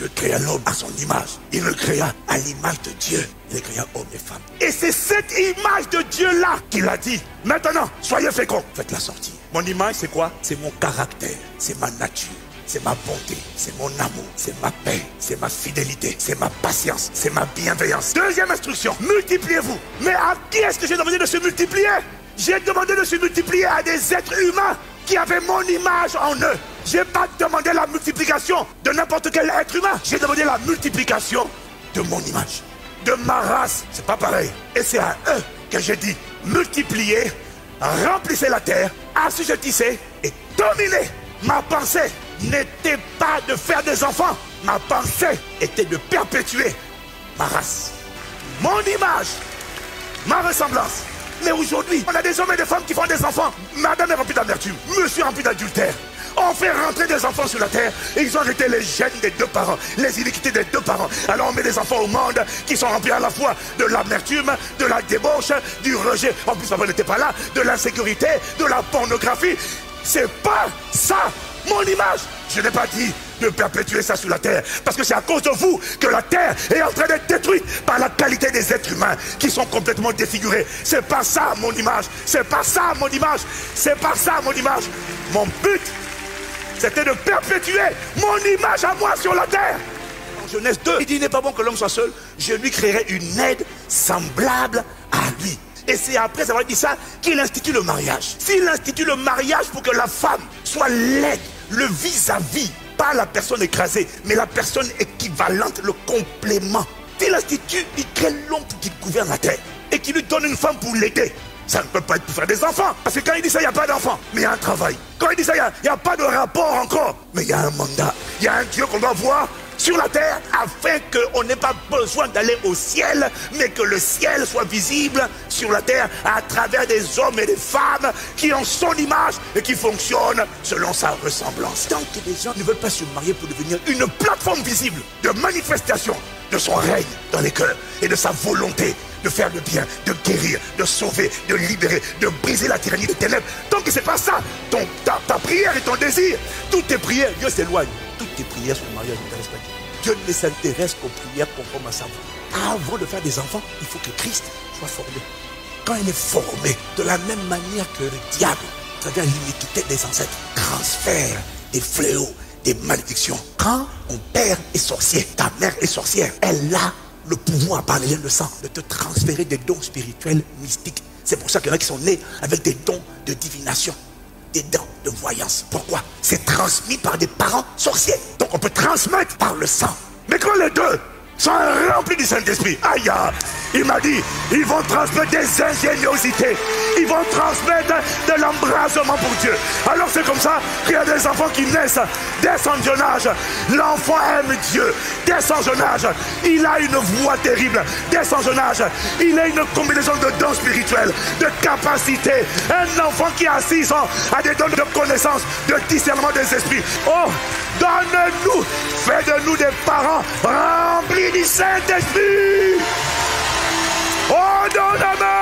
Dieu créa l'homme à son image. Il le créa à l'image de Dieu. Il le créa homme et femme. Et c'est cette image de Dieu-là qu'il a dit. Maintenant, soyez féconds. Faites la sortie. Mon image, c'est quoi? C'est mon caractère. C'est ma nature. C'est ma bonté, c'est mon amour, c'est ma paix, c'est ma fidélité, c'est ma patience, c'est ma bienveillance. Deuxième instruction, multipliez-vous. Mais à qui est-ce que j'ai demandé de se multiplier? J'ai demandé de se multiplier à des êtres humains qui avaient mon image en eux. J'ai pas demandé la multiplication de n'importe quel être humain. J'ai demandé la multiplication de mon image, de ma race. C'est pas pareil. Et c'est à eux que j'ai dit, multipliez, remplissez la terre, assujettissez et dominez. Ma pensée n'était pas de faire des enfants. Ma pensée était de perpétuer ma race, mon image, ma ressemblance. Mais aujourd'hui, on a des hommes et des femmes qui font des enfants. Madame est remplie d'amertume, monsieur est rempli d'adultère. On fait rentrer des enfants sur la terre et ils ont arrêté les gènes des deux parents, les iniquités des deux parents. Alors on met des enfants au monde qui sont remplis à la fois de l'amertume, de la débauche, du rejet. En plus, papa n'était pas là, de l'insécurité, de la pornographie. C'est pas ça mon image. Je n'ai pas dit de perpétuer ça sur la terre, parce que c'est à cause de vous que la terre est en train d'être détruite par la qualité des êtres humains qui sont complètement défigurés. C'est pas ça mon image. C'est pas ça mon image. C'est pas ça mon image. Mon but, c'était de perpétuer mon image à moi sur la terre. En Genèse 2, il dit, il n'est pas bon que l'homme soit seul. Je lui créerai une aide semblable à lui. Et c'est après avoir dit ça qu'il institue le mariage. S'il institue le mariage pour que la femme soit l'aide, le vis-à-vis, pas la personne écrasée, mais la personne équivalente, le complément. S'il institue, il crée l'homme pour qu'il gouverne la terre et qu'il lui donne une femme pour l'aider. Ça ne peut pas être pour faire des enfants. Parce que quand il dit ça, il n'y a pas d'enfants. Mais il y a un travail. Quand il dit ça, il n'y a pas de rapport encore. Mais il y a un mandat. Il y a un Dieu qu'on doit voir sur la terre afin qu'on n'ait pas besoin d'aller au ciel, mais que le ciel soit visible sur la terre à travers des hommes et des femmes qui ont son image et qui fonctionnent selon sa ressemblance. Tant que les gens ne veulent pas se marier pour devenir une plateforme visible de manifestation de son règne dans les cœurs et de sa volonté de faire le bien, de guérir, de sauver, de libérer, de briser la tyrannie des ténèbres. Tant que c'est pas ça, ta prière et ton désir, toutes tes prières, Dieu s'éloigne. Toutes tes prières sur le mariage n'intéressent pas Dieu. Dieu ne s'intéresse qu'aux prières conformes à sa voix. Avant de faire des enfants, il faut que Christ soit formé. Quand il est formé, de la même manière que le diable, à travers l'iniquité des ancêtres, transfère des fléaux, des malédictions. Quand ton père est sorcier, ta mère est sorcière, elle a le pouvoir par les liens de sang de te transférer des dons spirituels mystiques. C'est pour ça qu'il y en a qui sont nés avec des dons de divination, des dons de voyance. Pourquoi? C'est transmis par des parents sorciers. Donc on peut transmettre par le sang. Mais quand les deux sont remplis du Saint-Esprit, aïe, il m'a dit, ils vont transmettre des ingéniosités, ils vont transmettre de l'embrasement pour Dieu. Alors c'est comme ça qu'il y a des enfants qui naissent dès son jeune âge. L'enfant aime Dieu dès son jeune âge. Il a une voix terrible dès son jeune âge. Il a une combinaison de dons spirituels, de capacités. Un enfant qui a 6 ans a des dons de connaissance, de discernement des esprits. Oh, donne-nous, fais de nous des parents remplis du Saint-Esprit. Oh, donne-moi.